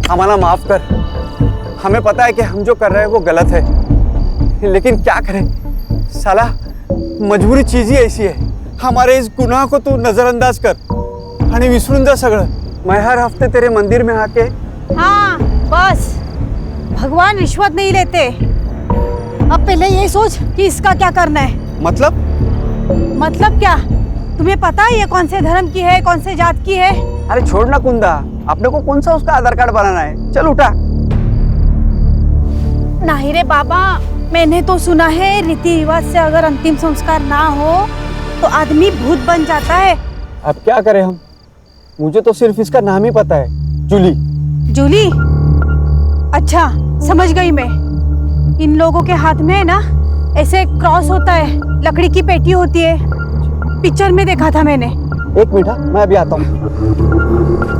हमारा माफ कर। हमें पता है कि हम जो कर रहे हैं वो गलत है, लेकिन क्या करें साला, मजबूरी चीज ही ऐसी है। हमारे इस गुनाह को तू नजरअंदाज कर आणि विसरून जा सगळं। मैं हर हफ्ते तेरे मंदिर में आके। हाँ बस, भगवान रिश्वत नहीं लेते। अब पहले ये सोच कि इसका क्या करना है। मतलब क्या? तुम्हें पता है ये कौन से धर्म की है, कौन से जात की है? अरे छोड़ ना कुंदा, अपने को कौन सा उसका आधार कार्ड बनाना है। चल उठा। नहीं रे बाबा, मैंने तो सुना है रीति रिवाज से अगर अंतिम संस्कार ना हो तो आदमी भूत बन जाता है। अब क्या करें हम? मुझे तो सिर्फ इसका नाम ही पता है, जूली। जूली? अच्छा समझ गई मैं। इन लोगों के हाथ में ना ऐसे क्रॉस होता है, लकड़ी की पेटी होती है, पिक्चर में देखा था मैंने। एक मिनट, मैं अभी आता हूँ।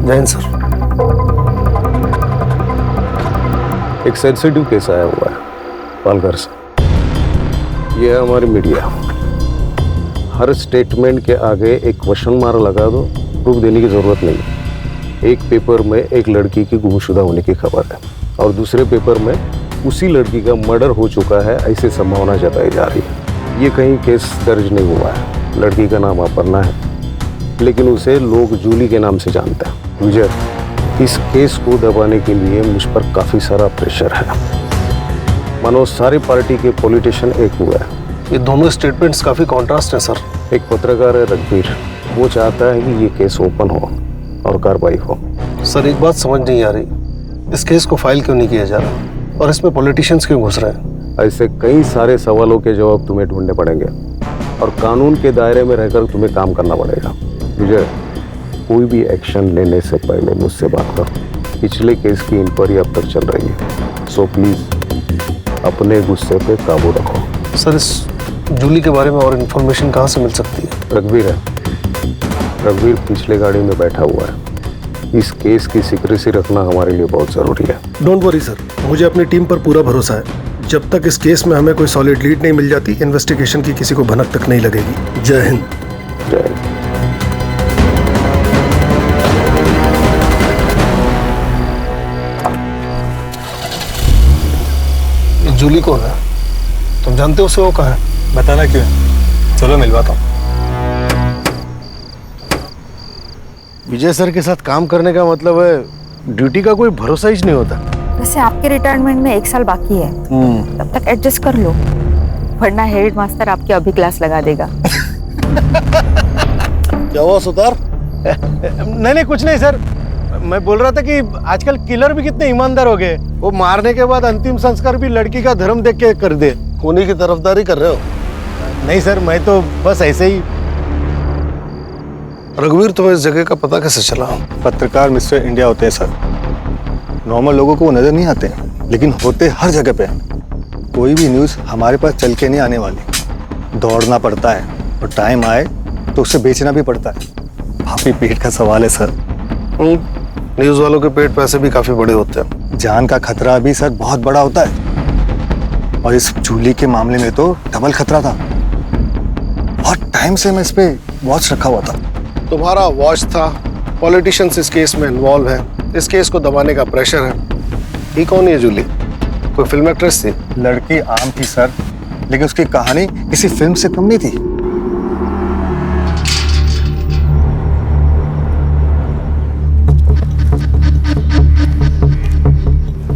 जैन सर, एक सेंसिटिव केस आया हुआ है पालघर से। ये है हमारी मीडिया। हर स्टेटमेंट के आगे एक क्वेश्चन मार्क लगा दो, प्रूफ देने की जरूरत नहीं। एक पेपर में एक लड़की की गुमशुदा होने की खबर है और दूसरे पेपर में उसी लड़की का मर्डर हो चुका है, ऐसी संभावना जताई जा रही है। ये कहीं केस दर्ज नहीं हुआ है। लड़की का नाम अपर्णा है, लेकिन उसे लोग जूली के नाम से जानते हैं। विजय, इस केस को दबाने के लिए मुझ पर काफी सारा प्रेशर है। मानो सारी पार्टी के पॉलिटिशियन एक हुआ है। ये दोनों स्टेटमेंट्स काफी कॉन्ट्रास्ट है सर। एक पत्रकार है रघुवीर, वो चाहता है कि ये केस ओपन हो और कार्रवाई हो। सर एक बात समझ नहीं आ रही, इस केस को फाइल क्यों नहीं किया जा रहा और इसमें पॉलिटिशियंस क्यों घुस रहे हैं? ऐसे कई सारे सवालों के जवाब तुम्हें ढूंढने पड़ेंगे और कानून के दायरे में रहकर तुम्हें काम करना पड़ेगा। विजय, कोई भी एक्शन लेने से पहले मुझसे बात करो। पिछले केस की इंक्वायरी अब तक चल रही है, सो प्लीज अपने गुस्से पे काबू रखो। सर इस जूली के बारे में और इन्फॉर्मेशन कहाँ से मिल सकती है? रघुवीर है, रघुवीर पिछले गाड़ी में बैठा हुआ है। इस केस की सीक्रेसी रखना हमारे लिए बहुत जरूरी है। डोंट वरी सर, मुझे अपनी टीम पर पूरा भरोसा है। जब तक इस केस में हमें कोई सॉलिड लीड नहीं मिल जाती, इन्वेस्टिगेशन की किसी को भनक तक नहीं लगेगी। जय हिंद। जय हिंद। जूली कौन है? तुम जानते हो उसे? वो कहाँ है? बताना क्यों है? चलो मिलवाता हूँ। विजय सर के साथ काम करने का मतलब है ड्यूटी का कोई भरोसा ही नहीं होता। वैसे आपके रिटायरमेंट में 1 साल बाकी है, तब तक एडजस्ट कर लो, वरना हेड मास्टर आपकी अभी क्लास लगा देगा। क्या हुआ सुतार? नहीं कुछ नहीं सर, मैं बोल रहा था कि आजकल किलर भी कितने ईमानदार हो गए। वो मारने के बाद अंतिम संस्कार भी लड़की का धर्म देख के कर दे। खूनी की तरफदारी कर रहे हो? नहीं सर, मैं तो बस ऐसे ही। रघुवीर, तुम्हें इस जगह का पता कैसे चला? पत्रकार मिस्टर इंडिया होते हैं सर, नॉर्मल लोगों को वो नजर नहीं आते, लेकिन होते हर जगह पे। कोई भी न्यूज़ हमारे पास चल के नहीं आने वाली, दौड़ना पड़ता है और टाइम आए तो उसे बेचना भी पड़ता है। काफी पेट का सवाल है सर। न्यूज़ वालों के पेट पैसे भी काफी बड़े होते हैं। जान का खतरा भी सर बहुत बड़ा होता है, और इस जूली के मामले में तो डबल खतरा था। बहुत टाइम से मैं इस पे वॉच रखा हुआ था। तुम्हारा वॉच था, पॉलिटिशियंस इस केस में इन्वॉल्व है, इस केस को दबाने का प्रेशर है। ये कौन है जूली? कोई फिल्म एक्ट्रेस थी? लड़की आम थी सर, लेकिन उसकी कहानी किसी फिल्म से कम नहीं थी।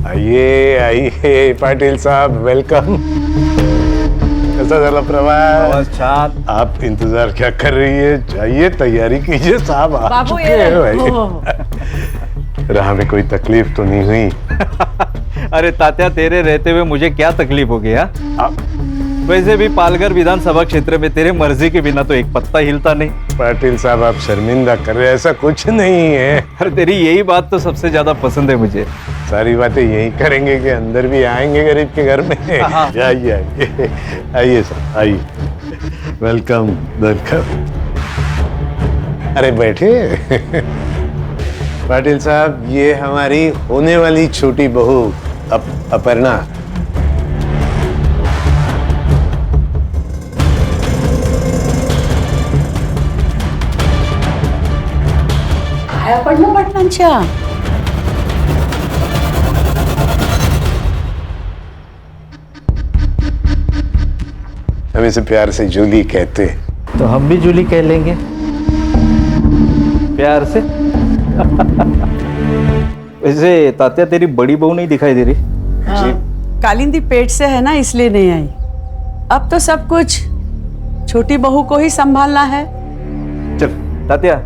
आइए आइए पाटिल साहब, वेलकम। कैसा चला प्रवास? छाप। आप इंतजार क्या कर रही है? जाइए तैयारी कीजिए, साहब आ चुके हैं भाई। राह में कोई तकलीफ तो नहीं हुई? अरे तात्या, तेरे रहते हुए मुझे क्या तकलीफ होगी? हाँ, वैसे भी पालघर विधानसभा क्षेत्र में तेरे मर्जी के बिना तो एक पत्ता हिलता नहीं। पाटिल साहब, आप शर्मिंदा कर रहे हैं, ऐसा कुछ नहीं है। अरे तेरी यही बात तो सबसे ज्यादा पसंद है मुझे। सारी बातें यही करेंगे कि अंदर भी आएंगे गरीब के घर में? आइए आइए आइए सर, आइए। Welcome welcome. अरे बैठे। पाटिल साहब, ये हमारी होने वाली छोटी बहू अपर्णा। पडलं पटनांच्या हम इसे प्यार से जूली कहते हैं। तो हम भी जूली कह लेंगे प्यार से। वैसे तात्या, तेरी बड़ी बहू नहीं दिखाई दे रही? कालिंदी पेट से है ना, इसलिए नहीं आई। अब तो सब कुछ छोटी बहू को ही संभालना है। चल तात्या,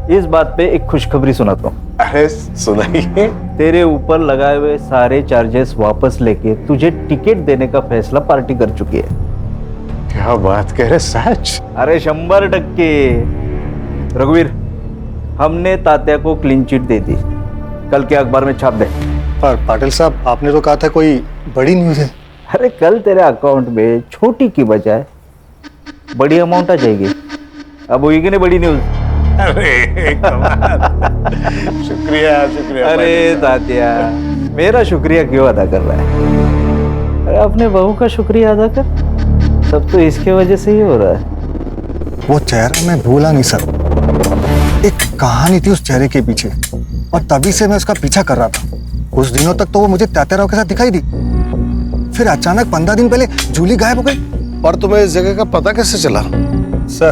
इस बात पे एक खुशखबरी सुनाता हूँ। अरे सुनाइए। तेरे ऊपर लगाए हुए सारे चार्जेस वापस लेके तुझे टिकट देने का फैसला पार्टी कर चुकी है। क्या बात कह रहे, सच? अरे 100%। रघुवीर, हमने तात्या को क्लीन चिट दे दी, कल के अखबार में छाप दे। पर पाटिल साहब, आपने तो कहा था कोई बड़ी न्यूज़ है। अरे कल तेरे अकाउंट में छोटी की बजाय बड़ी अमाउंट आ जाएगी। अब होगी कि नहीं बड़ी न्यूज? अरे कमाल। शुक्रिया शुक्रिया। अरे तात्या, मेरा शुक्रिया क्यों अदा कर रहा है? अरे अपने बहू का शुक्रिया अदा कर। सब तो इसके वजह से ही हो रहा है। वो चेहरा मैं भूला नहीं सर। एक कहानी थी उस चेहरे के पीछे, और तभी से मैं उसका पीछा कर रहा था। कुछ दिनों तक तो वो मुझे तात्याराव के साथ दिखाई दी, फिर अचानक 15 दिन पहले जूली गायब हो गई। और तुम्हें इस जगह का पता कैसे चला? सर,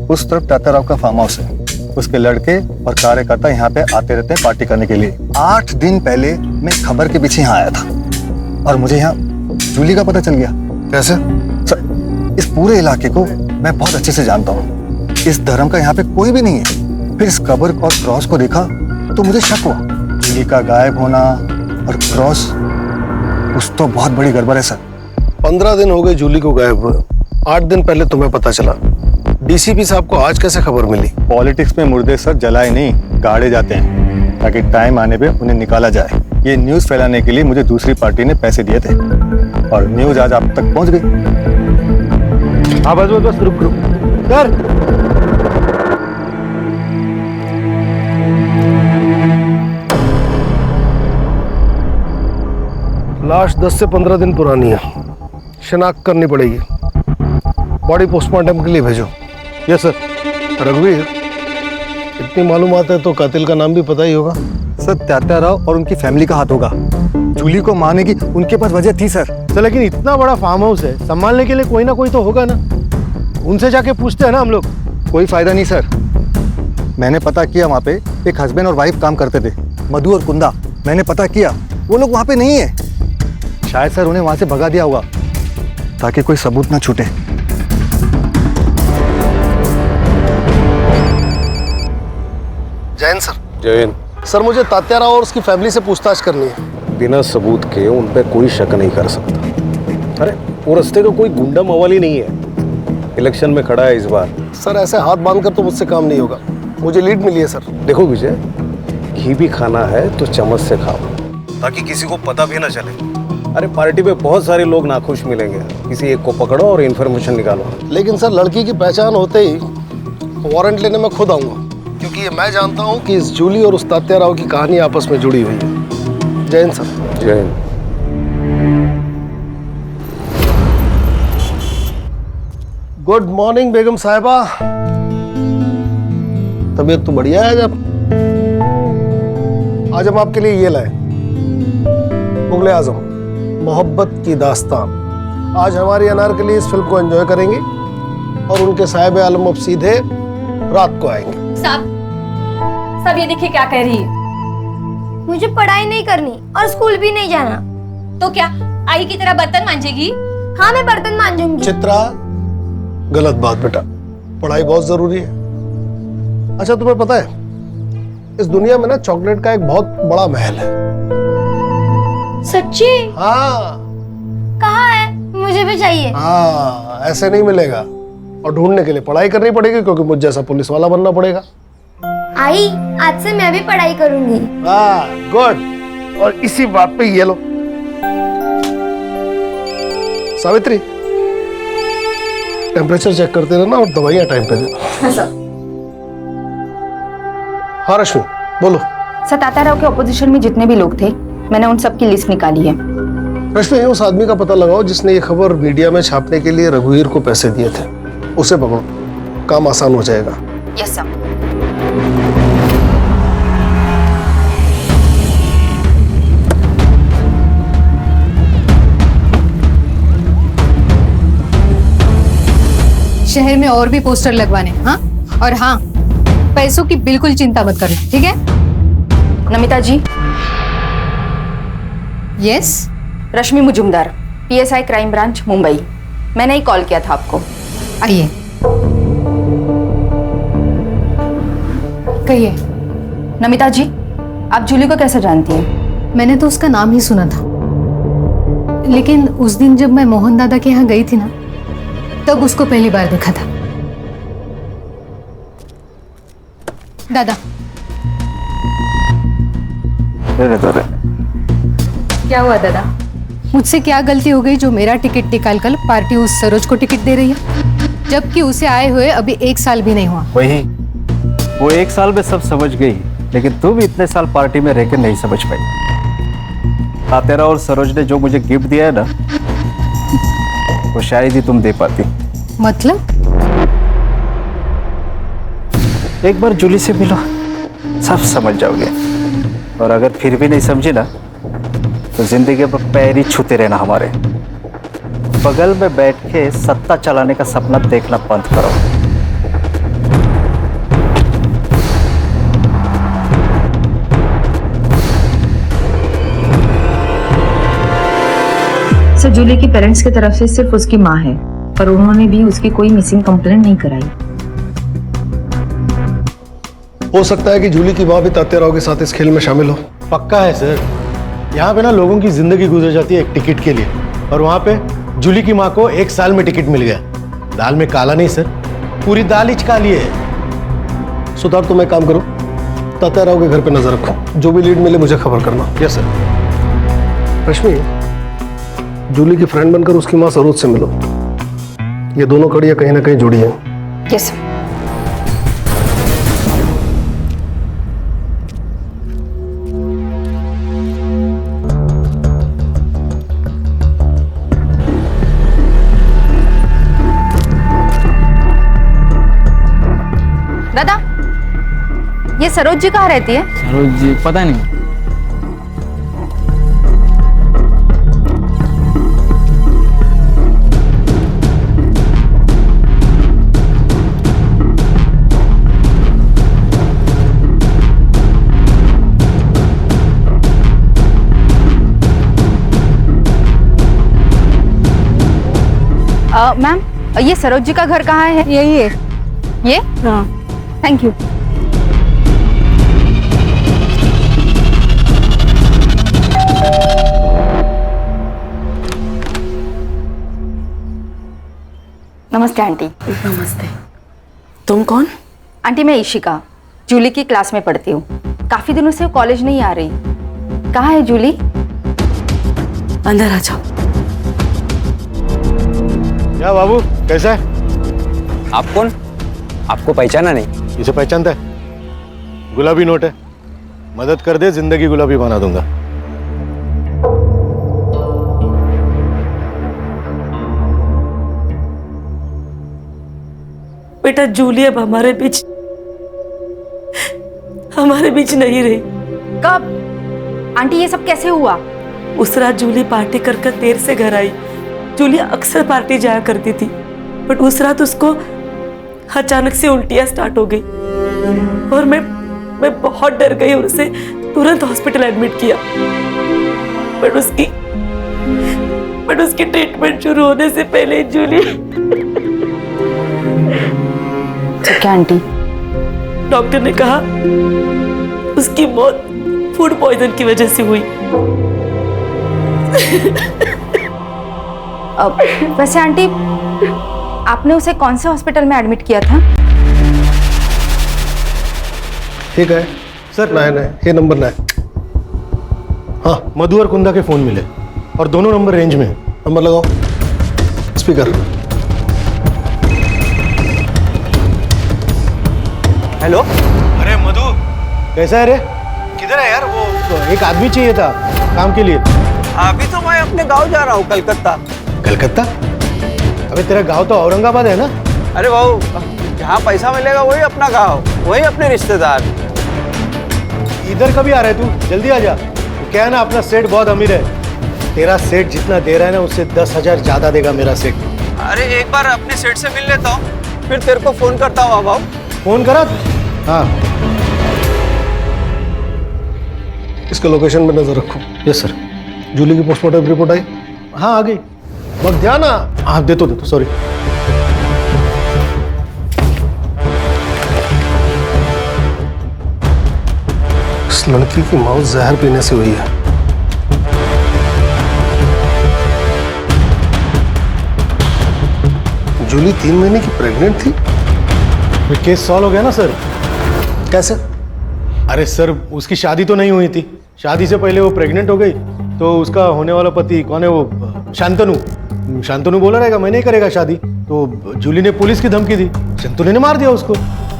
उस तरफ तात्याराव का फार्म हाउस है। उसके लड़के और कार्यकर्ता यहाँ पे आते रहते हैं पार्टी करने के लिए। 8 दिन पहले मैं खबर के पीछे यहाँ आया था, और मुझे यहाँ जूली का पता चल गया। कैसे? सर, इस पूरे इलाके को मैं बहुत अच्छे से जानता हूँ। इस धर्म का यहाँ पे कोई भी नहीं है। फिर इस कब्र और क्रॉस को देखा तो मुझे शक हुआ। जूली का गायब होना और क्रॉस, कुछ तो बहुत बड़ी गड़बड़ है सर। 15 दिन हो गए जूली को गायब हुए। 8 दिन पहले तुम्हें पता चला। डीसीपी साहब को आज कैसे खबर मिली? पॉलिटिक्स में मुर्दे सर जलाए नहीं, गाड़े जाते हैं, ताकि टाइम आने पे उन्हें निकाला जाए। ये न्यूज़ फैलाने के लिए मुझे दूसरी पार्टी ने पैसे दिए थे, और न्यूज़ आज आप तक पहुंच गई। हाँ बस रुक कर। लाश 10 से 15 दिन पुरानी है, शिनाख्त करनी पड़ेगी। बॉडी पोस्टमार्टम के लिए भेजो। Yes sir. रघुवीर, इतनी मालूमात है तो कातिल का नाम भी पता ही होगा। सर, तात्याराव और उनकी फैमिली का हाथ होगा। जूली को मारने की उनके पास वजह थी सर। तो लेकिन इतना बड़ा फार्म हाउस है, संभालने के लिए कोई ना कोई तो होगा ना। उनसे जाके पूछते हैं ना हम लोग। कोई फायदा नहीं सर। मैंने पता किया, वहाँ पे एक हस्बैंड और वाइफ काम करते थे, मधु और कुंदा। मैंने पता किया, वो लोग वहाँ पे नहीं है। शायद सर उन्हें वहाँ से भगा दिया होगा, ताकि कोई सबूत ना छूटे। जैन सर। जैन, सर, मुझे तात्याराव और उसकी फैमिली से पूछताछ करनी है। बिना सबूत के उन पे कोई शक नहीं कर सकता। अरे वो रास्ते का कोई गुंडा मवाली नहीं है, इलेक्शन में खड़ा है इस बार। सर, ऐसे हाथ बांधकर तो मुझसे काम नहीं होगा। मुझे लीड मिली है सर। देखो विजय, घी भी खाना है तो चम्मच से खाओ, ताकि किसी को पता भी ना चले। अरे पार्टी पे बहुत सारे लोग नाखुश मिलेंगे, किसी एक को पकड़ो और इन्फॉर्मेशन निकालो। लेकिन सर, लड़की की पहचान होते ही वारंट लेने में खुद आऊंगा, क्योंकि ये मैं जानता हूँ कि इस जूली और उस तात्याराव की कहानी आपस में जुड़ी हुई है। Jain sir. Jain. Good morning बेगम साहिबा। तबीयत तो बढ़िया है। जब आज हम आपके लिए ये लाए, मुगले आजम मोहब्बत की दास्तान। आज हमारी अनारकली इस फिल्म को एंजॉय करेंगे, और उनके साहिब आलम अब सीधे रात को आएंगे। सब ये देखिए क्या कह रही है। मुझे पढ़ाई नहीं करनी और स्कूल भी नहीं जाना। तो क्या आई की तरह बर्तन मांजेगी? हाँ, मैं बर्तन मांजूंगी। चित्रा, गलत बात बेटा, पढ़ाई बहुत जरूरी है। अच्छा, तुम्हें पता है इस दुनिया में ना चॉकलेट का एक बहुत बड़ा महल है। सच्ची? हाँ। कहाँ है? मुझे भी चाहिए। हाँ, ऐसे नहीं मिलेगा और ढूंढने के लिए पढ़ाई करनी पड़ेगी, क्योंकि मुझ जैसा पुलिस वाला बनना पड़ेगा। आई, आज से मैं भी पढ़ाई करूंगी। हाँ, गुड। और इसी बात पे ये लो सावित्री, टेम्परेचर चेक करते रहना और दवाइयां टाइम पे देना। हाँ सर। हाँ रश्मि, बोलो। सर, तात्याराव के ऑपोजिशन में जितने भी लोग थे, मैंने उन सब की लिस्ट निकाली है। रश्मि, उस आदमी का पता लगाओ जिसने ये खबर मीडिया में छापने के लिए रघुवीर को पैसे दिए थे। उसे पकड़ो, काम आसान हो जाएगा। Yes sir. शहर में और भी पोस्टर लगवाने। हाँ, और हाँ, पैसों की बिल्कुल चिंता मत करना, ठीक है? Namita ji. Yes. Rashmi Mujumdar, PSI crime branch Mumbai. मैंने ही कॉल किया था आपको। आइए, कहिए। नमिता जी, आप जूली को कैसे जानती हैं? मैंने तो उसका नाम ही सुना था, लेकिन उस दिन जब मैं मोहन दादा के यहाँ गई थी ना, तब उसको पहली बार देखा था। दादा, क्या हुआ दादा? मुझसे क्या गलती हो गई जो मेरा टिकट निकालकर पार्टी उस सरोज को टिकट दे रही है, जबकि उसे आए हुए अभी 1 साल भी नहीं हुआ? वही, वो 1 साल में सब समझ गई, लेकिन तू भी इतने साल पार्टी में रहकर नहीं समझ पाई। तात्याराव और सरोज ने जो मुझे गिफ्ट दिया है ना, वो शायद ही तुम दे पाती। मतलब? एक बार जूली से मिलो, सब समझ जाओगे। और अगर फिर भी नहीं समझे ना, तो जिंदगी में पैर ही छूते रहना। हमारे बगल में बैठ के सत्ता चलाने का सपना देखना बंद करो। सर, जूली की पेरेंट्स की तरफ से सिर्फ उसकी माँ है, पर उन्होंने भी उसकी कोई मिसिंग कंप्लेंट नहीं कराई। हो सकता है कि जूली की माँ भी तात्याराव के साथ इस खेल में शामिल हो। पक्का है सर। यहाँ पे ना लोगों की जिंदगी गुजर जाती है एक टिकट के लिए, और वहाँ पे जूली की माँ को 1 साल में टिकट मिल गया। दाल में काला नहीं सर, पूरी दाल ही काली है। सुधार, तुम एक काम करो, तात्याराव के घर पे नजर रखो, जो भी लीड मिले मुझे खबर करना। Yes sir. रश्मि, जूली की फ्रेंड बनकर उसकी माँ सरोज से मिलो। ये दोनों कड़ियां कहीं ना कहीं जुड़ी हैं। Yes sir. दादा, ये सरोज जी कहाँ रहती है? सरोज जी पता नहीं। मैम, ये सरोज जी का घर कहाँ है? यही है। ये? हाँ। Thank you. नमस्ते आंटी। नमस्ते। तुम कौन? आंटी, मैं इशिका, जूली की क्लास में पढ़ती हूँ। काफी दिनों से कॉलेज नहीं आ रही। कहाँ है जूली? अंदर आ जाओ। क्या बाबू, कैसा है? आप कौन? आपको पहचाना नहीं? इसे पहचानता है? गुलाबी नोट है, मदद कर दे, जिंदगी गुलाबी बना दूंगा। बेटा, जूली अब हमारे बीच नहीं रही। कब? आंटी, ये सब कैसे हुआ? उस रात जूली पार्टी कर देर से घर आई। जूली अक्सर पार्टी जाया करती थी, बट उस रात उसको अचानक से उल्टियां स्टार्ट हो गई और मैं बहुत डर गई और उसे तुरंत हॉस्पिटल एडमिट किया। बट उसकी ट्रीटमेंट शुरू होने से पहले जूली। क्या आंटी? डॉक्टर ने कहा उसकी मौत फूड पॉइजन की वजह से हुई। वैसे आंटी, आपने उसे कौन से हॉस्पिटल में एडमिट किया था? ठीक है सर, नहीं ये नंबर नहीं। हाँ, मधु और कुंदा के फोन मिले और दोनों नंबर रेंज में है। नंबर लगाओ, स्पीकर। हेलो। अरे मधु, कैसा है रे? किधर है यार? वो एक आदमी चाहिए था काम के लिए। अभी तो मैं अपने गांव जा रहा हूँ, कलकत्ता। कलकत्ता? अबे तेरा गांव तो औरंगाबाद है ना? अरे भाऊ, जहाँ पैसा मिलेगा वही अपना गांव, वही अपने रिश्तेदार। इधर कभी आ रहा है तू? जल्दी आ जा। क्या है ना, अपना सेठ बहुत अमीर है। तेरा सेठ जितना दे रहा है ना, उससे 10,000 ज्यादा देगा मेरा सेठ। अरे एक बार अपने सेठ से मिल लेता हूँ, फिर तेरे को फोन करता हूँ। भाऊ फोन करा? हाँ। इसके लोकेशन में नजर रखो। Yes sir. जूली की पोस्टमार्टम रिपोर्ट आई? हाँ आ गई। वक्त ध्यान। हाँ देतो सॉरी। इस लड़की की मौत जहर पीने से हुई है। जूली 3 महीने की प्रेग्नेंट थी। केस सॉल्व हो गया ना सर? कैसे? अरे सर, उसकी शादी तो नहीं हुई थी। शादी से पहले वो प्रेग्नेंट हो गई, तो उसका होने वाला पति कौन है वो? शांतनु। शांतनु बोला रहेगा मैं नहीं करेगा शादी, तो जूली ने पुलिस की धमकी दी, शांतनु ने मार दिया उसको।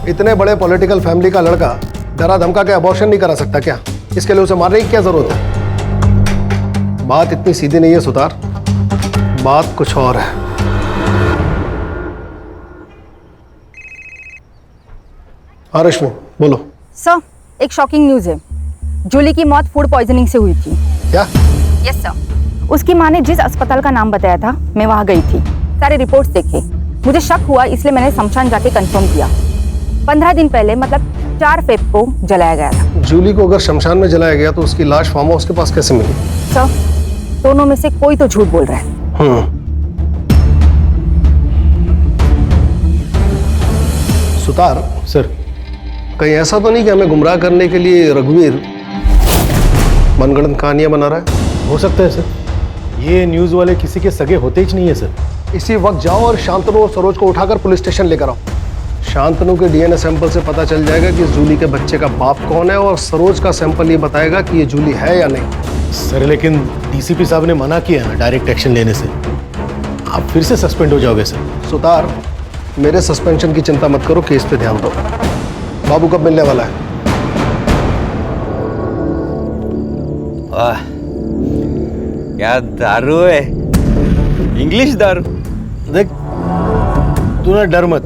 इतने बड़े पॉलिटिकल फैमिली का लड़का डरा धमका के अबॉर्शन नहीं करा सकता क्या? इसके लिए उसे मारने की क्या जरूरत है? बात इतनी सीधी नहीं है सुतार, बात कुछ और है। हाँ रश्मि बोलो। सर, एक शॉकिंग न्यूज है। जूली की मौत फूड पॉइजनिंग से हुई थी। क्या? Yes sir. उसकी माँ ने जिस अस्पताल का नाम बताया था, मैं वहाँ गई थी, सारे रिपोर्ट्स देखे। मुझे शक हुआ, इसलिए मैंने शमशान जाके कंफर्म किया। 15 दिन पहले, मतलब 4 फेब को जलाया गया था। जूली को अगर शमशान में जलाया गया तो उसकी लाश फार्म हाउस के पास कैसे मिली? सर, दोनों में से कोई तो झूठ बोल रहा है। सुतार सर, कहीं ऐसा तो नहीं कि हमें गुमराह करने के लिए रघुवीर मनगढ़ंत कहानियां बना रहा है? हो सकता है सर। ये न्यूज वाले किसी के सगे होते ही नहीं है सर। इसी वक्त जाओ और शांतनु और सरोज को उठाकर पुलिस स्टेशन लेकर आओ। शांतनु के डीएनए सैंपल से पता चल जाएगा कि जूली के बच्चे का बाप कौन है, और सरोज का सैंपल ये बताएगा कि ये जूली है या नहीं। सर लेकिन डीसीपी साहब ने मना किया ना डायरेक्ट एक्शन लेने से। आप फिर से सस्पेंड हो जाओगे सर। सुतार, मेरे सस्पेंशन की चिंता मत करो, केस पे ध्यान दो। बाबू कब मिलने वाला है? वाह, क्या दारू है, इंग्लिश दारू। देख, तू ना डर मत।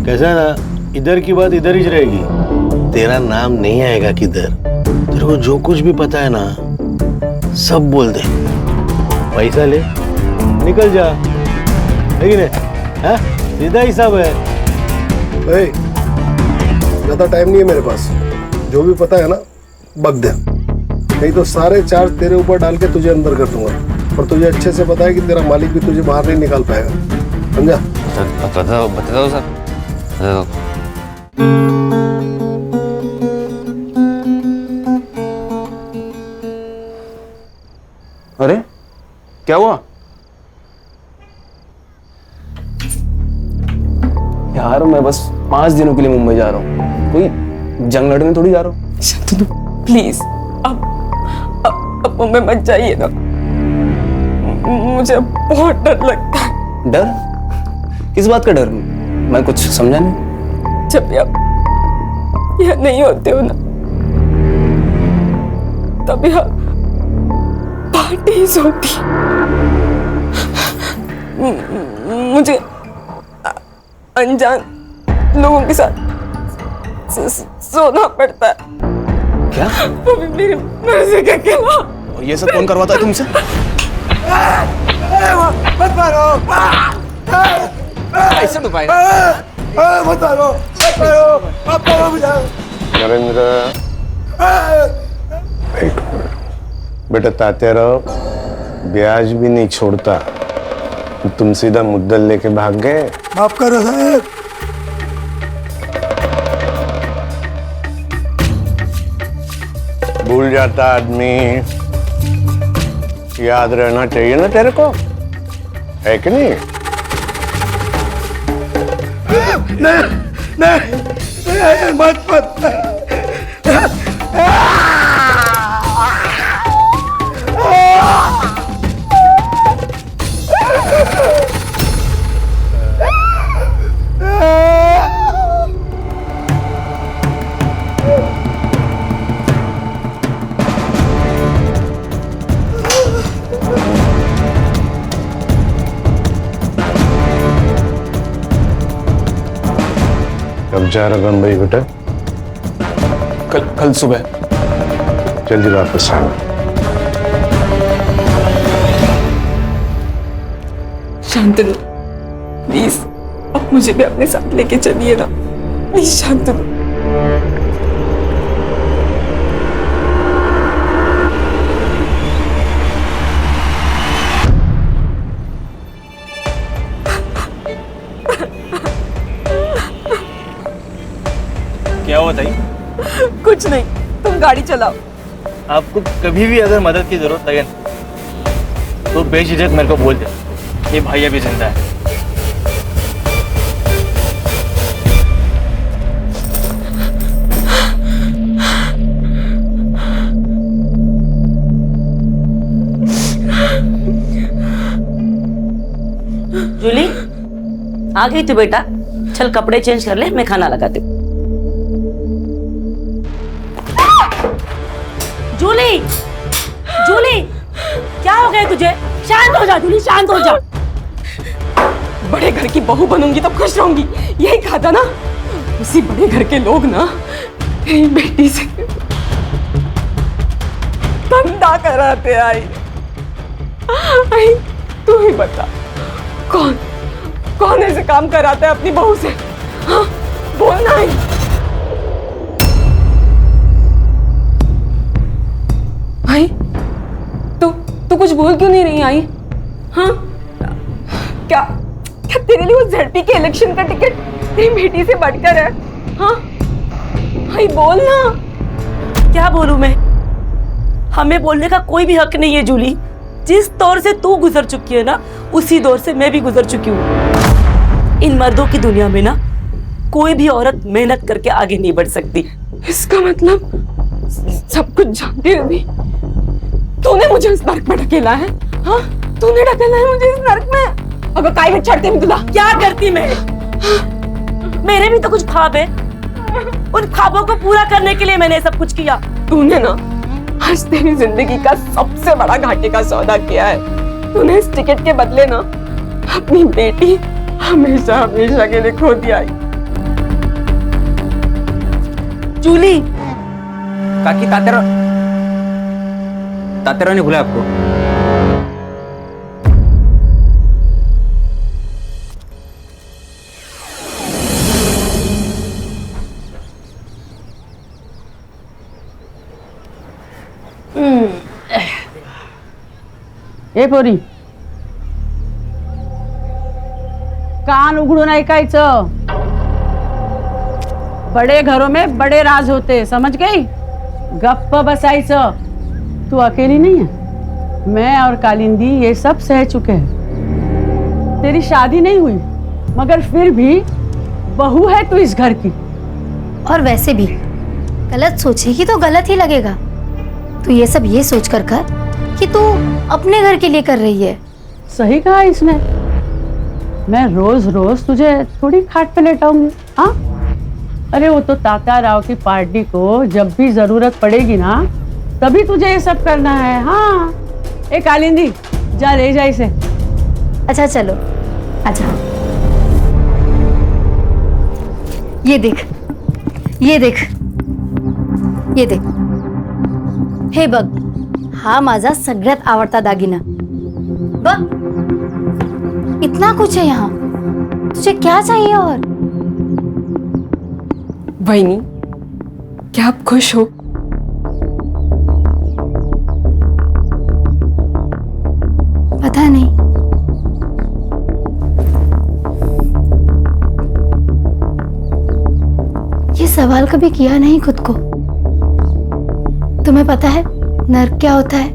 कैसा है ना, इधर की बात इधर ही रहेगी। तेरा नाम नहीं आएगा किधर। तेरे को जो कुछ भी पता है ना, सब बोल दे। पैसा ले, निकल जा। लेकिन है सीधा हिसाब है। ज्यादा टाइम नहीं है मेरे पास। जो भी पता है ना बक दे, नहीं तो सारे चार्ज तेरे ऊपर डाल के तुझे अंदर कर दूंगा। और तुझे अच्छे से पता है कि तेरा मालिक भी तुझे बाहर नहीं निकाल पाएगा, समझा? बताओ बताओ सर, बताओ। अरे क्या हुआ यार? मैं बस 5 दिनों के लिए मुंबई जा रहा हूँ, कोई जंग लड़ने थोड़ी जा रहा हूँ। शांतनु प्लीज, अब मुंबई मत जाइए ना, मुझे बहुत डर लगता है। डर? किस बात का डर? मैं कुछ समझा नहीं। जब भी आप यहाँ नहीं होते हो ना, तब यहाँ पार्टीज होती। मुझे अनजान लोगों के साथ सोना पड़ता है। क्या? वो भी मेरी मर्जी के खिलाफ। ये सब कौन करवाता है तुमसे? मत मारो, ऐसे तो पाएगा। मत मारो, मत मारो मुझे। नरेंद्र, बेटा तात्या ब्याज भी नहीं छोड़ता, तुम सीधा मुद्दल लेके भाग गए। माफ करो साहब। भूल जाता आदमी। याद रहना चाहिए ना तेरे को, है कि नहीं? नहीं, मत। कब जा रहा बम्बई बेटा? कल सुबह। जल्दी वापस आना। शांतनु प्लीज, अब मुझे भी अपने साथ लेके चलिए ना प्लीज। शांतनु क्या हुआ ताई? कुछ नहीं, तुम गाड़ी चलाओ। आपको कभी भी अगर मदद की जरूरत लगे ना, तो बेझिझक मेरे को बोल दे, ये भैया भी जिंदा है। जूली आ गई तू बेटा, चल कपड़े चेंज कर ले, मैं खाना लगाती हूँ। जूली, जूली क्या हो गया तुझे? शांत हो जा जूली, शांत हो जा। बड़े घर की बहू बनूंगी तो खुश रहूंगी, यही कहा था ना। उसी बड़े घर के लोग ना तेरी बेटी से धंधा कराते। आई तू ही बता, कौन ऐसे काम कराता है अपनी बहू से? हाँ बोलना है। भाई तू कुछ बोल क्यों नहीं रही आई? हाँ क्या तेरे लिए वो ZP के इलेक्शन का टिकट तेरी बेटी से बढ़कर है? हाँ भाई बोल ना। क्या बोलूं मैं? हमें बोलने का कोई भी हक नहीं है जूली। जिस दौर से तू गुजर चुकी है ना, उसी दौर से मैं भी गुजर चुकी हूँ। इन मर्दों की दुनिया में ना कोई भी औरत मेहनत करके आगे नहीं बढ़ सकती। इसका मतलब सब कुछ जानते हुए भी तूने मुझे इस नर्क में ढकेला है? हाँ तूने ढकेला है मुझे इस नर्क में। अगर काय में चढ़ते में तुला क्या करती मैं? मेरे भी तो कुछ ख्वाब है, उन ख्वाबों को पूरा करने के लिए मैंने सब कुछ किया। तूने ना आज तेरी जिंदगी का सबसे बड़ा घाटे का सौदा किया है। तूने इस टिकट के बदले ना अपनी बेटी हमेशा हमेशा के लिए खो दिया। जूली काकी, तातेरा ने बुलाया आपको? ए पोरी, कान उघडून ऐकायचं। बड़े घरों में बड़े राज होते, समझ गई? गप्प बसायचं। तू अकेली नहीं है, मैं और कालिंदी ये सब सह चुके हैं। तेरी शादी नहीं हुई, मगर फिर भी बहू है तू इस घर की। और वैसे भी गलत सोचेगी तो गलत ही लगेगा। तू ये सब ये सोच कर कि तू अपने घर के लिए कर रही है। सही कहा इसने। मैं रोज रोज तुझे थोड़ी खाट पे लेटाऊंगी। हाँ अरे वो तो तात्या राव की पार्टी को जब भी जरूरत पड़ेगी ना, तभी तुझे ये सब करना है। हाँ ए कालिंदी, जा ले जा इसे। अच्छा चलो अच्छा, ये देख ये देख ये देख, हे बघ, हा माझा सगळ्यात आवडता दागिना बघ। इतना कुछ है यहाँ, तुझे क्या चाहिए? और वहीनी, क्या आप खुश हो? पता नहीं, ये सवाल कभी किया नहीं खुद को। तुम्हें पता है नर्क क्या होता है?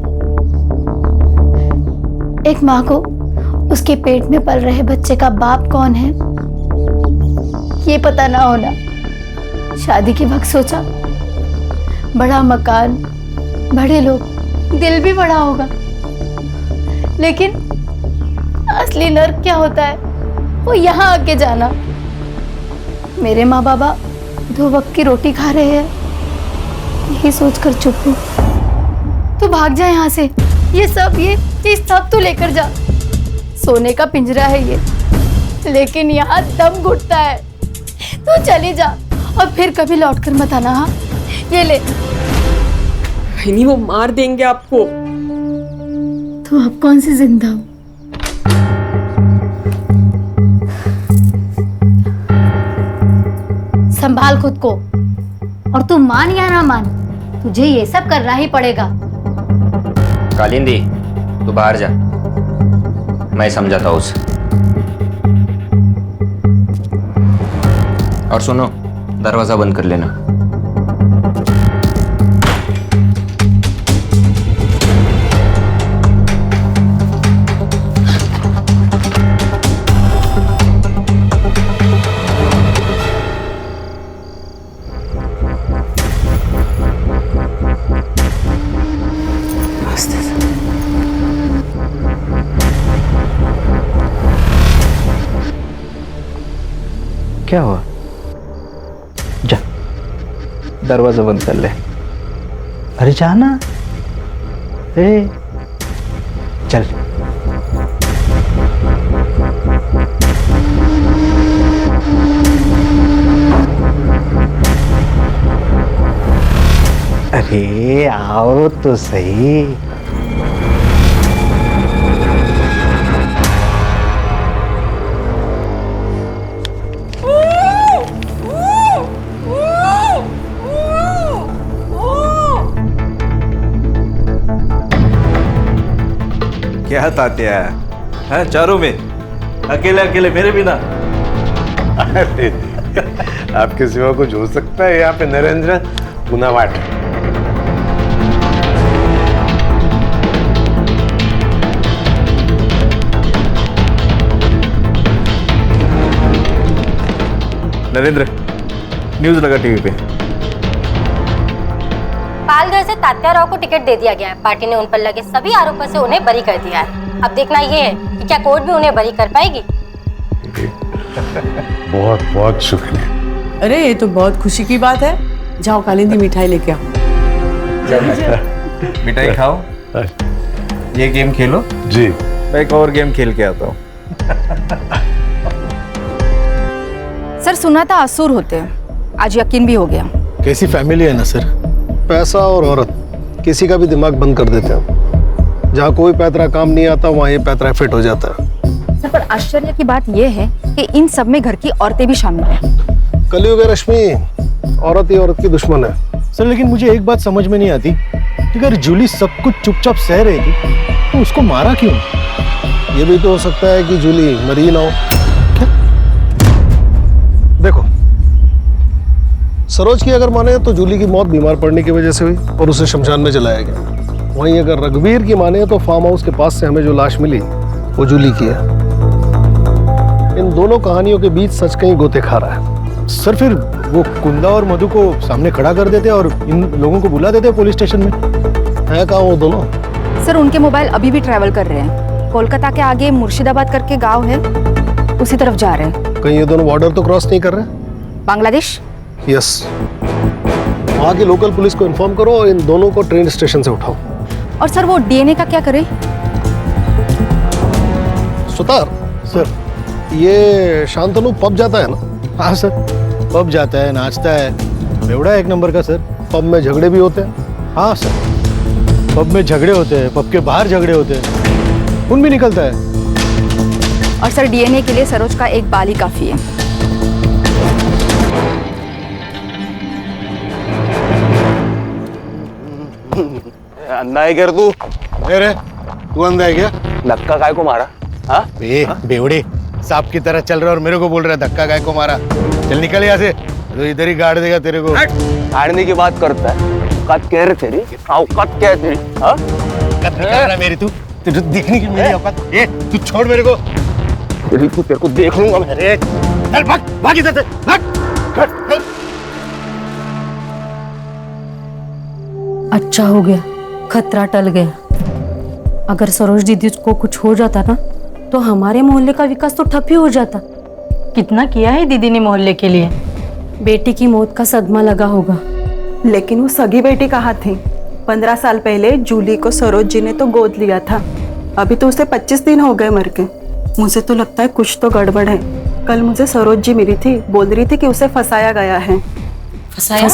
एक माँ को उसके पेट में पल रहे बच्चे का बाप कौन है ये पता ना होना। शादी के वक्त सोचा बड़ा मकान, बड़े लोग, दिल भी बड़ा होगा, लेकिन असली नर्क क्या होता है वो यहाँ आके जाना। मेरे माँ बाबा 2 वक्त की रोटी खा रहे हैं, यही सोचकर चुप हूँ। तू भाग जा यहाँ से, ये सब तू लेकर जा। सोने का पिंजरा है ये, लेकिन यहाँ दम घुटता है। तू चली जा और फिर कभी लौट कर मत आना। हाँ, ये ले। नहीं, वो मार देंगे आपको। तू अब कौन सी जिंदा हो? संभाल खुद को, और तू मान या ना मान, तुझे ये सब करना ही पड़ेगा। कालिंदी, तू बाहर जा, मैं समझाता हूँ उसे। और सुनो, दरवाजा बंद कर लेना। क्या हुआ? जा, दरवाजा बंद कर ले। अरे जाना, चल। अरे आओ तो सही। क्या तात्या है चारों में, अकेले अकेले मेरे बिना? अरे आपके सिवा कुछ हो सकता है यहाँ पे नरेंद्र गुनावाट। नरेंद्र, न्यूज लगा टीवी पे। पालघर से तात्या राव को टिकट दे दिया गया है। पार्टी ने उन पर लगे सभी आरोपों से उन्हें बरी कर दिया है। अब देखना ये है कि क्या कोर्ट भी उन्हें बरी कर पाएगी। बहुत बहुत शुक्रिया। अरे ये तो बहुत खुशी की बात है। जाओ कालिंदी, मिठाई लेके आओ। मिठाई खाओ, ये गेम खेलो। जी, मैं एक और गेम खेल के आता हूँ। सर, सुना था असुर होते हैं, आज यकीन भी हो गया। कैसी फैमिली है ना सर, पैसा और औरत किसी का भी दिमाग बंद कर देते हैं। जहाँ कोई पैतरा काम नहीं आता वहाँ ये पैतरा फिट हो जाता है। सर, पर आश्चर्य की बात यह है कि इन सब में घर की औरतें भी शामिल हैं। कलयुग है रश्मि, औरत ही औरत की दुश्मन है। सर, लेकिन मुझे एक बात समझ में नहीं आती कि अगर जूली सब कुछ चुपचाप सह रही थी तो उसको मारा क्यों? ये भी तो हो सकता है कि जूली मरी ना हो। क्या? देखो, सरोज की अगर माने तो जूली की मौत बीमार पड़ने की वजह से हुई और उसे शमशान में जलाया गया। वहीं अगर रघुवीर की माने तो फार्म हाउस के पास से हमें जो लाश मिली वो जूली की है। इन दोनों कहानियों के बीच सच कहीं गोते खा रहा है। सर, फिर वो कुंदा और मधु को सामने खड़ा कर देते और इन लोगों को बुला देते पुलिस स्टेशन में। है कहाँ वो दोनों? सर, उनके मोबाइल अभी भी ट्रैवल कर रहे हैं। कोलकाता के आगे मुर्शिदाबाद करके गांव है, उसी तरफ जा रहे हैं। कहीं ये दोनों बॉर्डर तो क्रॉस नहीं कर रहे? बांग्लादेश? यस। वहाँ की लोकल पुलिस को इन्फॉर्म करो और इन दोनों को ट्रेन स्टेशन से उठाओ। और सर, वो डीएनए का क्या करें? सुतार सर, ये शांतनु पब जाता है ना? हाँ सर, पब जाता है, नाचता है, बेवड़ा एक नंबर का सर। पब में झगड़े भी होते हैं? हाँ सर, पब में झगड़े होते हैं, पब के बाहर झगड़े होते हैं, खून भी निकलता है। और सर, डीएनए के लिए सरोज का एक बाल ही काफी है। अंधा है क्या तू? अरे तू अंधा है क्या? धक्का काय को मारा? हाँ, बेवड़े सांप की तरह चल रहा और मेरे को बोल रहा है धक्का काय को मारा। चल निकल यहाँ से, तो इधर ही गाड़ देगा तेरे को। गाड़ने की बात करता है, औकात क्या है रे तेरी? औकात क्या है तेरी? हाँ? मेरी तू तुझे दिखने की मेरी औकात। ए तू छोड़ मेरे को। तेरे को देख लूंगा मैं। अरे चल भाग इधर से भाग। अच्छा हो गया, खतरा टल गया। अगर सरोज दीदी को कुछ हो जाता ना तो हमारे मोहल्ले का विकास तो ठप ही हो जाता। कितना किया है दीदी ने मोहल्ले के लिए। बेटी की मौत का सदमा लगा होगा, लेकिन वो सगी बेटी कहाँ थी? 15 साल पहले जूली को सरोज जी ने तो गोद लिया था। अभी तो उसे 25 दिन हो गए मर के। मुझे तो लगता है कुछ तो गड़बड़ है। कल मुझे सरोज जी मिली थी, बोल रही थी कि उसे फंसाया गया है। फंसाया?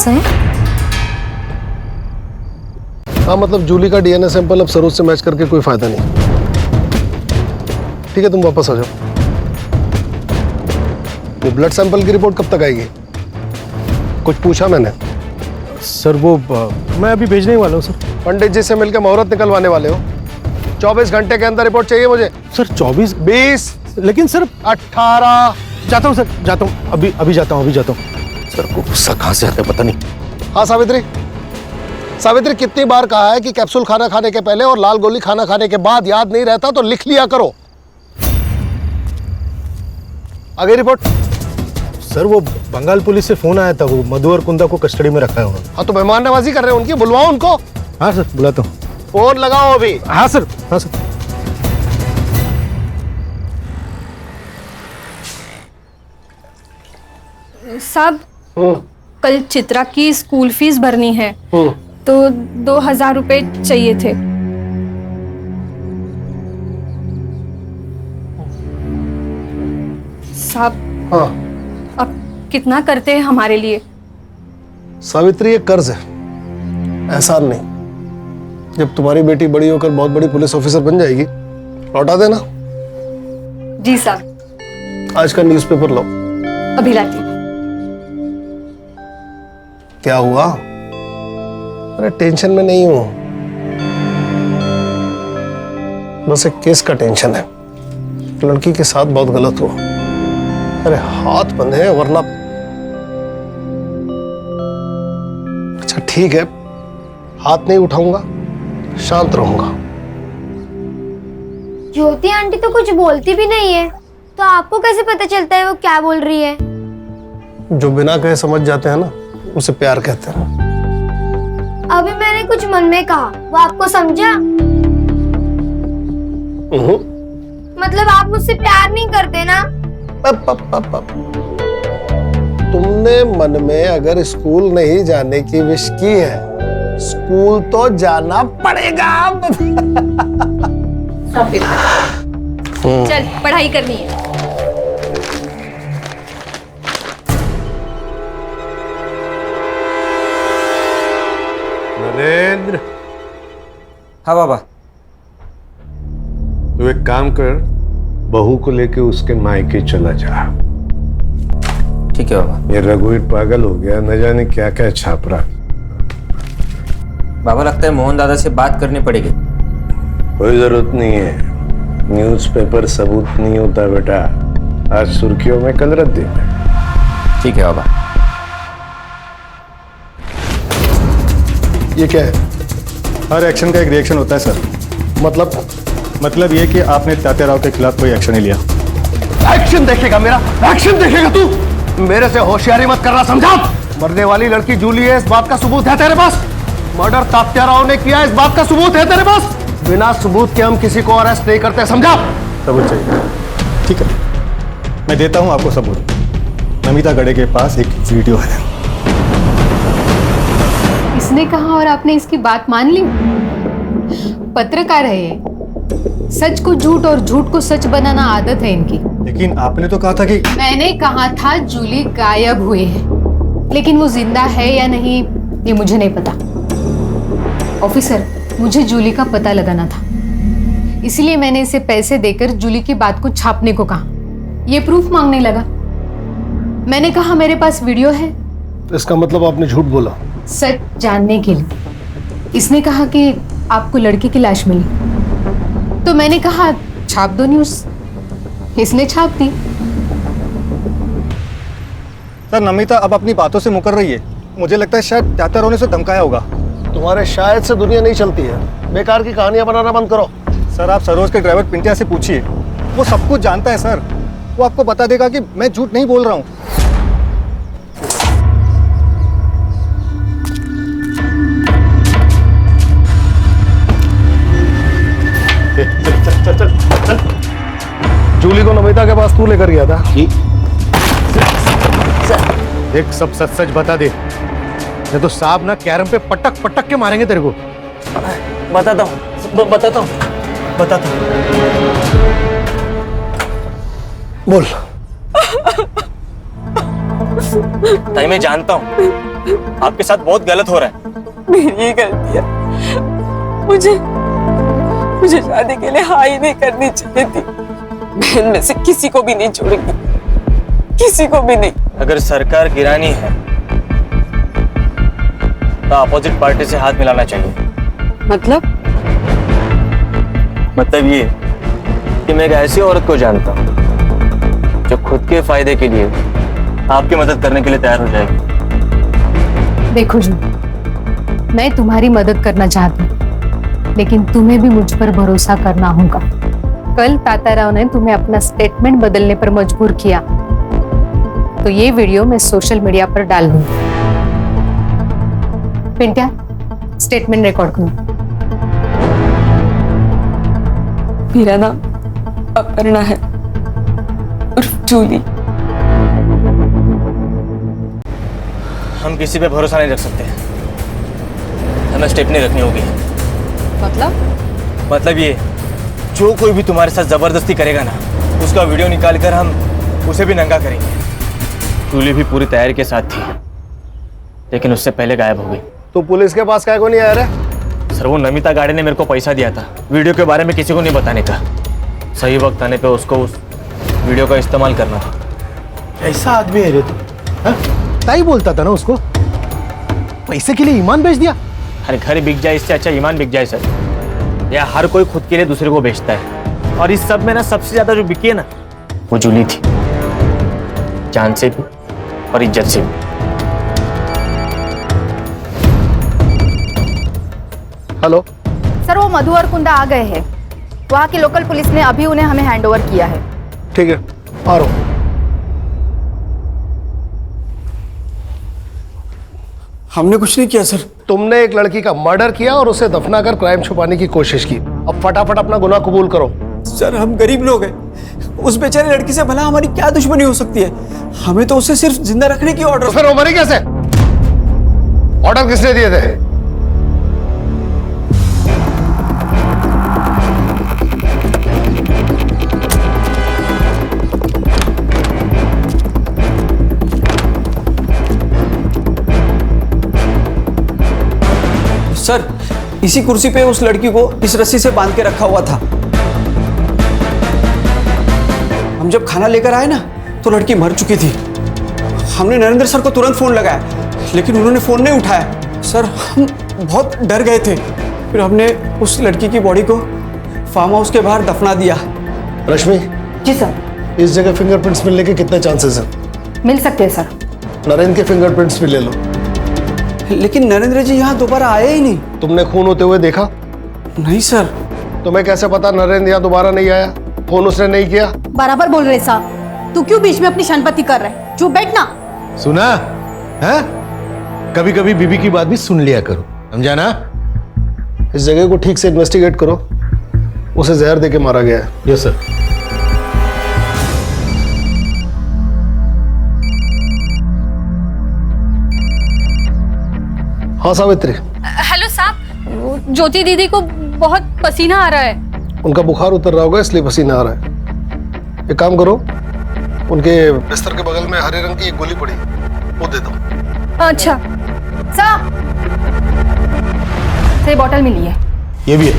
हाँ मतलब जूली का डीएनए सैंपल अब सरोज से मैच करके कोई फायदा नहीं। ठीक है तुम वापस आ जाओ। ये ब्लड सैंपल की रिपोर्ट कब तक आएगी? कुछ पूछा मैंने? सर वो मैं अभी भेजने ही वाला हूँ सर। पंडित जी से मिलकर मुहूर्त निकलवाने वाले हो। 24 घंटे के अंदर रिपोर्ट चाहिए मुझे। सर 24 20 लेकिन सर 18 जाता हूँ सर, जाता हूँ अभी जाता हूँ सर को गुस्सा कहाँ से आता है पता नहीं। हाँ सावित्री कितनी बार कहा है कि कैप्सूल खाना खाने के पहले और लाल गोली खाना खाने के बाद याद नहीं रहता तो लिख लिया करो। आगे रिपोर्ट। सर वो बंगाल पुलिस से फोन आया था, वो मधु और कुंदा को कस्टडी में रखा है उन्होंने। हाँ तो मेहमान नवाजी कर रहे हैं उनकी, बुलवाओ उनको। हाँ सर बुलाता हूँ। फोन लगाओ अभी। हाँ सर। साहब कल चित्रा की स्कूल फीस भरनी है तो 2000 रुपए चाहिए थे। साहब हाँ अब कितना करते हैं हमारे लिए? सावित्री ये कर्ज है, एहसान नहीं। जब तुम्हारी बेटी बड़ी होकर बहुत बड़ी पुलिस ऑफिसर बन जाएगी लौटा देना। जी साहब। आज का न्यूज़पेपर लो। अभी लाती हूँ। क्या हुआ? अरे टेंशन में नहीं हूं, बस एक केस का टेंशन है। लड़की के साथ बहुत गलत हुआ। अरे हाथ बंधे हैं वरना। अच्छा ठीक है, हाथ नहीं उठाऊंगा, शांत रहूंगा। ज्योति आंटी तो कुछ बोलती भी नहीं है, तो आपको कैसे पता चलता है वो क्या बोल रही है? जो बिना कहे समझ जाते हैं ना, उसे प्यार कहते हैं। अभी मैंने कुछ मन में कहा, वो आपको समझा? मतलब आप मुझसे प्यार नहीं करते ना? तुमने मन में अगर स्कूल नहीं जाने की विश की है, स्कूल तो जाना पड़ेगा। चल पढ़ाई करनी है। नरेंद्र। हाँ बाबा। तू एक काम कर, बहू को लेके उसके मायके चला जा। ठीक है बाबा। ये रघुवीर पागल हो गया, न जाने क्या क्या छाप रहा। बाबा लगता है मोहन दादा से बात करनी पड़ेगी। कोई जरूरत नहीं है, न्यूज़पेपर सबूत नहीं होता बेटा। आज सुर्खियों में कल रद्दी में। ठीक है बाबा। ये क्या है? हर एक्शन का एक रिएक्शन होता है सर। मतलब ये कि आपने तात्या राव के खिलाफ कोई एक्शन नहीं लिया। एक्शन देखेगा मेरा? एक्शन देखेगा तू? मेरे से होशियारी मत करना, समझा? मरने वाली लड़की जूली है, इस बात का सबूत है तेरे पास? मर्डर तात्या राव ने किया, इस बात का सबूत है तेरे पास? बिना सबूत के हम किसी को अरेस्ट नहीं करते, समझा? सबूत चाहिए? ठीक है, मैं देता हूं आपको सबूत। नमिता गड़े के पास एक वीडियो है। इसने कहा और आपने इसकी बात मान ली? पत्रकार है ये, सच को झूठ और झूठ को सच बनाना आदत है इनकी। लेकिन आपने तो कहा था कि मैंने कहा था जूली गायब हुई है, लेकिन वो जिंदा है या नहीं ये मुझे नहीं पता। ऑफिसर, मुझे जूली का पता लगाना था, इसलिए मैंने इसे पैसे देकर जूली की बात को छापने को कहा। ये प्रूफ मांगने लगा। मैंने कहा मेरे पास वीडियो है। इसका मतलब आपने झूठ बोला? सच जानने के लिए। इसने कहा कि आपको लड़की की लाश मिली, तो मैंने कहा छाप दो न्यूज़। इसने छाप दी। सर नमिता अब अपनी बातों से मुकर रही है। मुझे लगता है शायद तात्या राव ने उसे धमकाया होगा। तुम्हारे शायद से दुनिया नहीं चलती है। बेकार की कहानियां बनाना बंद करो। सर आप सरोज के ड्राइवर पिंटिया से पूछिए, वो सब कुछ जानता है सर। वो आपको बता देगा कि मैं झूठ नहीं बोल रहा हूँ। चल चल चल। जूली को नमिता के पास तू लेकर गया था। देख सब सच सच बता दे, नहीं तो साहब ना कैरम पे पटक पटक के मारेंगे तेरे को। बताता हूँ बताता हूँ। बोल। ताई मैं जानता हूँ आपके साथ बहुत गलत हो रहा है। मेरी ही गलती है। मुझे शादी के लिए हाँ ही नहीं करनी चाहिए थी। बहन में से किसी को भी नहीं छोड़ूंगी, किसी को भी नहीं। अगर सरकार गिरानी है तो अपोजिट पार्टी से हाथ मिलाना चाहिए। मतलब ये कि मैं एक ऐसी औरत को जानता हूँ जो खुद के फायदे के लिए आपकी मदद करने के लिए तैयार हो जाएगी। देखो जी, मैं तुम्हारी मदद करना चाहती हूँ, लेकिन तुम्हें भी मुझ पर भरोसा करना होगा। कल ताताराव ने तुम्हें अपना स्टेटमेंट बदलने पर मजबूर किया, तो ये वीडियो मैं सोशल मीडिया पर डाल दूंगी। पिंटिया, स्टेटमेंट रिकॉर्ड करो। मेरा नाम अपर्णा है और जूली। हम किसी पे भरोसा नहीं रख सकते, हमें स्टेपनी रखनी होगी। मतलब ये, जो कोई भी तुम्हारे साथ जबरदस्ती करेगा ना, उसका वीडियो निकाल कर हम उसे भी नंगा करेंगे। जूली भी पूरी तैयारी के साथ थी, लेकिन उससे पहले गायब हो गई। तो पुलिस के पास क्या को नहीं आया रे? सर वो नमिता गाड़ी ने मेरे को पैसा दिया था वीडियो के बारे में किसी को नहीं बताने का। सही वक्त आने पे उसको उस वीडियो का इस्तेमाल करना था। ऐसा आदमी है रे तू? ताई बोलता था ना उसको, पैसे के लिए ईमान बेच दिया। अरे घर बिक जाए इससे अच्छा ईमान बिक जाए सर। या हर कोई खुद के लिए दूसरे को बेचता है, और इस सब में ना सबसे ज्यादा जो बिकी है ना, वो जूली थी, जान से भी और इज्जत से भी। हेलो सर, वो मधु और कुंदा आ गए हैं। वहाँ की लोकल पुलिस ने अभी उन्हें हमें हैंडओवर किया है। ठीक है, आ रहा हूं। हमने कुछ नहीं किया सर। तुमने एक लड़की का मर्डर किया और उसे दफनाकर क्राइम छुपाने की कोशिश की। अब फटाफट अपना गुनाह कबूल करो। सर हम गरीब लोग हैं, उस बेचारी लड़की से भला हमारी क्या दुश्मनी हो सकती है? हमें तो उसे सिर्फ जिंदा रखने की ऑर्डर। तो फिर वो मरी कैसे? ऑर्डर किसने दिए थे? सर इसी कुर्सी पे उस लड़की को इस रस्सी से बांध के रखा हुआ था। हम जब खाना लेकर आए ना तो लड़की मर चुकी थी। हमने नरेंद्र सर को तुरंत फोन लगाया, लेकिन उन्होंने फोन नहीं उठाया। सर हम बहुत डर गए थे। फिर हमने उस लड़की की बॉडी को फार्म हाउस के बाहर दफना दिया। रश्मि। जी सर। इस जगह फिंगरप्रिंट्स मिलने के कितने चांसेस हैं? मिल सकते हैं सर। नरेंद्र के फिंगरप्रिंट्स भी ले लो। लेकिन नरेंद्र जी यहाँ दोबारा आए ही नहीं। तुमने खून होते हुए देखा? नहीं सर। तुम्हें कैसे पता नरेंद्र यहाँ दोबारा नहीं आया? फोन उसने नहीं किया? बराबर बोल रहे साहब। तू क्यों बीच में अपनी शनपति कर रहे? चुप बैठ ना। सुना है? कभी कभी बीबी की बात भी सुन लिया करो, समझा ना? इस जगह को ठीक से इन्वेस्टिगेट करो। उसे जहर देके मारा गया है। Yes sir. हाँ सावित्री। हेलो साहब, ज्योति दीदी को बहुत पसीना आ रहा है। उनका बुखार उतर रहा होगा इसलिए पसीना आ रहा है। एक काम करो, उनके बिस्तर के बगल में हरे रंग की एक गोली पड़ी, वो दे दो। अच्छा सर, से बॉटल मिली है। ये भी है।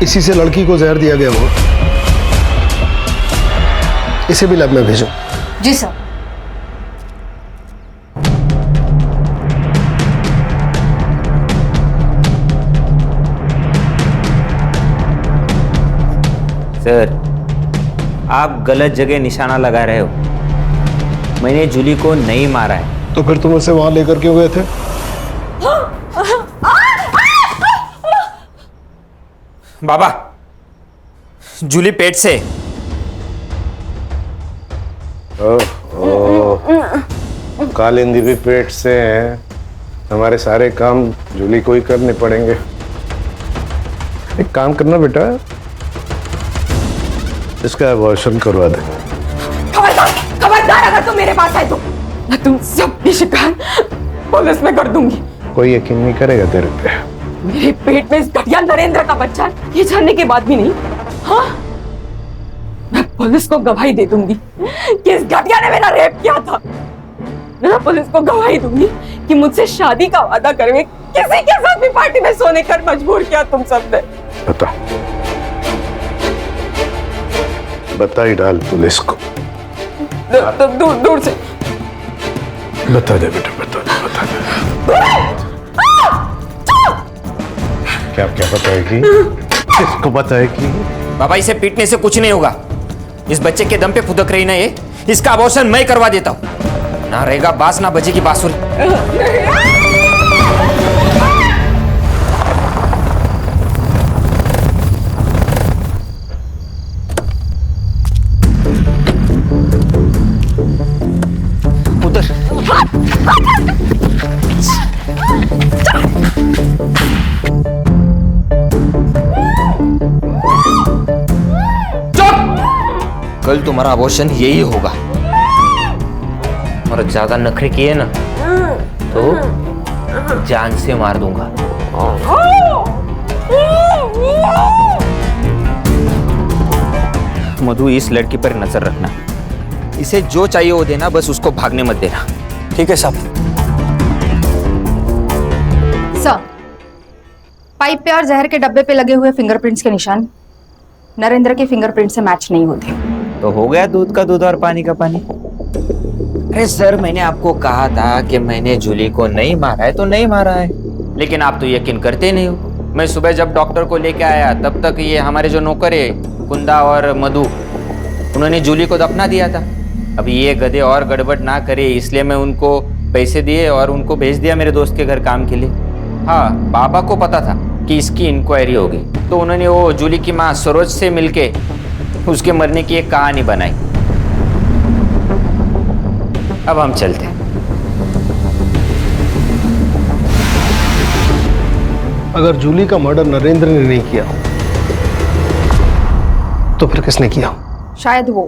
इसी से लड़की को जहर दिया गया हो। इसे भी लैब में भेजो। जी सर। सर आप गलत जगह निशाना लगा रहे हो। मैंने जूली को नहीं मारा है। तो फिर तुम उसे वहां लेकर क्यों गए थे? बाबा, जूली पेट से। कालिंदी भी पेट से है। हमारे सारे काम जूली को ही करने पड़ेंगे। एक काम करना बेटा, इसका अबॉर्शन करवा दे। खबरदार अगर तुम मेरे पास आए तो मैं तुम सबकी शिकायत पुलिस में कर दूंगी। कोई यकीन नहीं करेगा तेरे पे। मेरे पेट में इस घटिया नरेंद्र का बच्चा है, ये जानने के बाद भी नहीं। हाँ, मैं पुलिस को गवाही दे दूंगी कि इस घटिया ने मेरा रेप किया था। मैं पुलिस को गवाही दूंगी कि मुझसे शादी का वादा करके किसी के साथ भी पार्टी में सोने कर मजबूर किया तुम सबने। बता ही डाल पुलिस को। दूर से बता दे बेटा, बता दे। क्या क्या बताएगी? किसको बताएगी? बाबा, इसे पीटने से कुछ नहीं होगा। इस बच्चे के दम पे फुदक रही ना ये, इसका अबॉर्शन मैं करवा देता हूँ। ना रहेगा बांस ना बजेगी बांसुरी। उधर कल तुम्हारा अबॉर्शन यही होगा। और ज्यादा नखरे किए ना तो जान से मार दूंगा। मधु, इस लड़की पर नजर रखना। इसे जो चाहिए वो देना, बस उसको भागने मत देना। ठीक है साहब। सर, पाइप पे और जहर के डब्बे पे लगे हुए फिंगरप्रिंट्स के निशान नरेंद्र के फिंगरप्रिंट से मैच नहीं होते। तो हो गया दूध का दूध और पानी का पानी। अरे सर, मैंने आपको कहा था कि मैंने जूली को नहीं मारा है तो नहीं मारा है, लेकिन आप तो यकीन करते नहीं हो। मैं सुबह जब डॉक्टर को लेके आया तब तक ये हमारे जो नौकर है कुंदा और मधु, उन्होंने जूली को दफना दिया था। अब ये गधे और गड़बड़ ना करे इसलिए मैं उनको पैसे दिए और उनको भेज दिया मेरे दोस्त के घर काम के लिए। हाँ, बाबा को पता था कि इसकी इंक्वायरी होगी, तो उन्होंने वो जूली की माँ सरोज से मिलके उसके मरने की एक कहानी बनाई। अब हम चलते हैं। अगर जूली का मर्डर नरेंद्र ने नहीं किया तो फिर किसने किया? शायद वो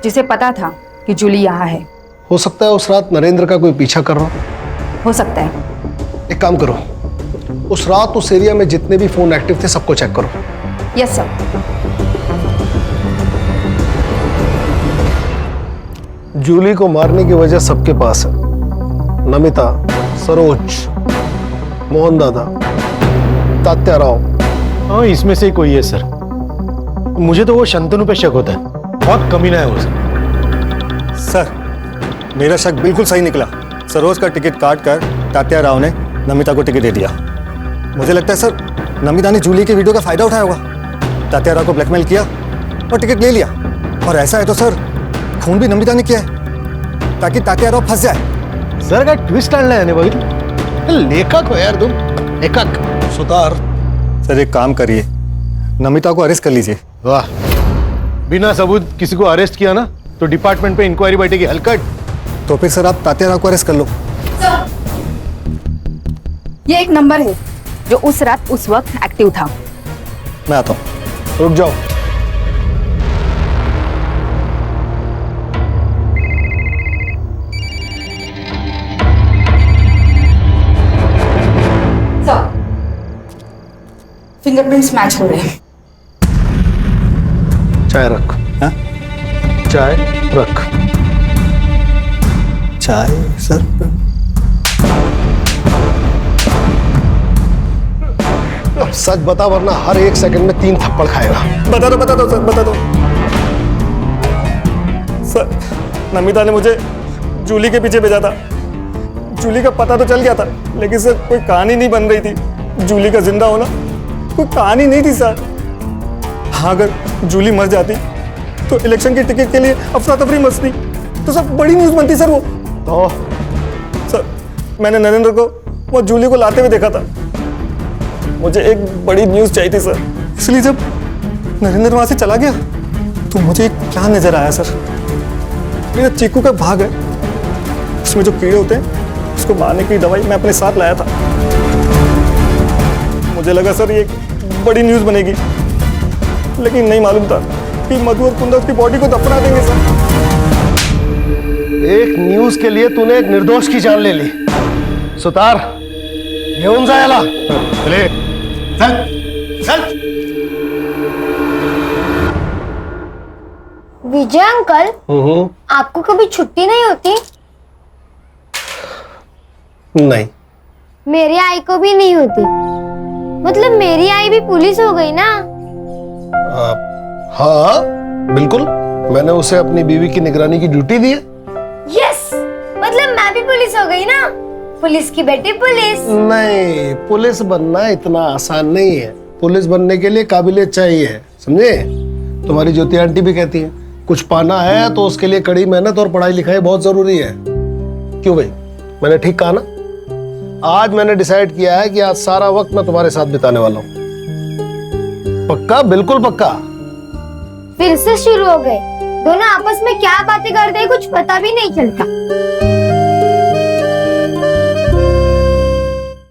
जिसे पता था कि जूली यहाँ है। हो सकता है उस रात नरेंद्र का कोई पीछा कर रहा हो सकता है। एक काम करो, उस रात उस एरिया में जितने भी फोन एक्टिव थे सबको चेक करो। Yes sir. जूली को मारने की वजह सबके पास है। नमिता, सरोज, मोहन दादा, तात्या राव। हाँ, इसमें से ही कोई है सर। मुझे तो वो शंतनु पे शक होता है, बहुत कमीना है वो सर। मेरा शक बिल्कुल सही निकला। सरोज का टिकट काट कर तात्या राव ने नमिता को टिकट दे दिया। मुझे लगता है सर, नमिता ने जूली के वीडियो का फायदा उठाया होगा। तात्या राव को ब्लैकमेल किया और टिकट ले लिया। और ऐसा है तो सर, खून भी नमिता ने किया है ताकि तात्या राव फंस जाए। सर का ट्विस्ट आणलाय याने बघितलं। लेखक हो यार तुम, लेखक। सुतार सर, एक काम करिए, नमिता को अरेस्ट कर लीजिए। वाह, बिना सबूत किसी को अरेस्ट किया ना तो डिपार्टमेंट पे इंक्वायरी बैठेगी। हलकट। तो फिर सर आप तात्या राव को अरेस्ट कर लो। ये एक नंबर है जो उस रात उस वक्त एक्टिव था। मैं आता हूँ। रुक जाओ। फिंगरप्रिंट्स मैच हो रहे हैं। चाय रख। हाँ? चाय रख। चाय सर? अब सच बता वरना हर एक सेकंड में 3 थप्पड़ खाएगा। बता दो सर, बता दो। सर, नमिता ने मुझे जूली के पीछे भेजा था। जूली का पता तो चल गया था, लेकिन सर कोई कहानी नहीं बन रही थी। जूली का जिंदा होना कोई कहानी नहीं थी सर। हाँ, अगर जूली मर जाती तो इलेक्शन की टिकट के लिए अफरा तफरी मचती तो सब बड़ी न्यूज बनती सर। वो तो सर मैंने नरेंद्र को वो जूली को लाते हुए देखा था। मुझे एक बड़ी न्यूज चाहिए थी सर, इसलिए जब नरेंद्र वहां से चला गया तो मुझे एक प्लान नजर आया सर। मेरा चीकू का भाग है, उसमें जो कीड़े होते हैं उसको मारने की दवाई मैं अपने साथ लाया था। मुझे लगा सर ये बड़ी न्यूज बनेगी, लेकिन नहीं मालूम था कि मधु और कुंदा उसकी बॉडी को दफना देंगे सर। एक न्यूज के लिए तूने एक निर्दोष की जान ले ली। सुतार घेऊन जा याला। चले चल चल। विजय अंकल, आपको कभी छुट्टी नहीं होती? नहीं, मेरी आई को भी नहीं होती। मतलब मेरी आई भी पुलिस हो गई ना? हाँ बिल्कुल, मैंने उसे अपनी बीवी की निगरानी की ड्यूटी दी है। यस, मतलब मैं भी पुलिस हो गई ना? पुलिस की बेटी पुलिस। नहीं, पुलिस बनना इतना आसान नहीं है। पुलिस बनने के लिए काबिलियत चाहिए, समझे? तुम्हारी ज्योति आंटी भी कहती है कुछ पाना है तो उसके लिए कड़ी मेहनत और पढ़ाई लिखाई बहुत जरूरी है। क्यों भाई, मैंने ठीक कहा ना? आज मैंने डिसाइड किया है कि आज सारा वक्त मैं तुम्हारे साथ बिताने वाला हूँ। पक्का? बिल्कुल पक्का। फिर से शुरू हो गए। दोनों आपस में क्या बातें करते हैं कुछ पता भी नहीं चलता।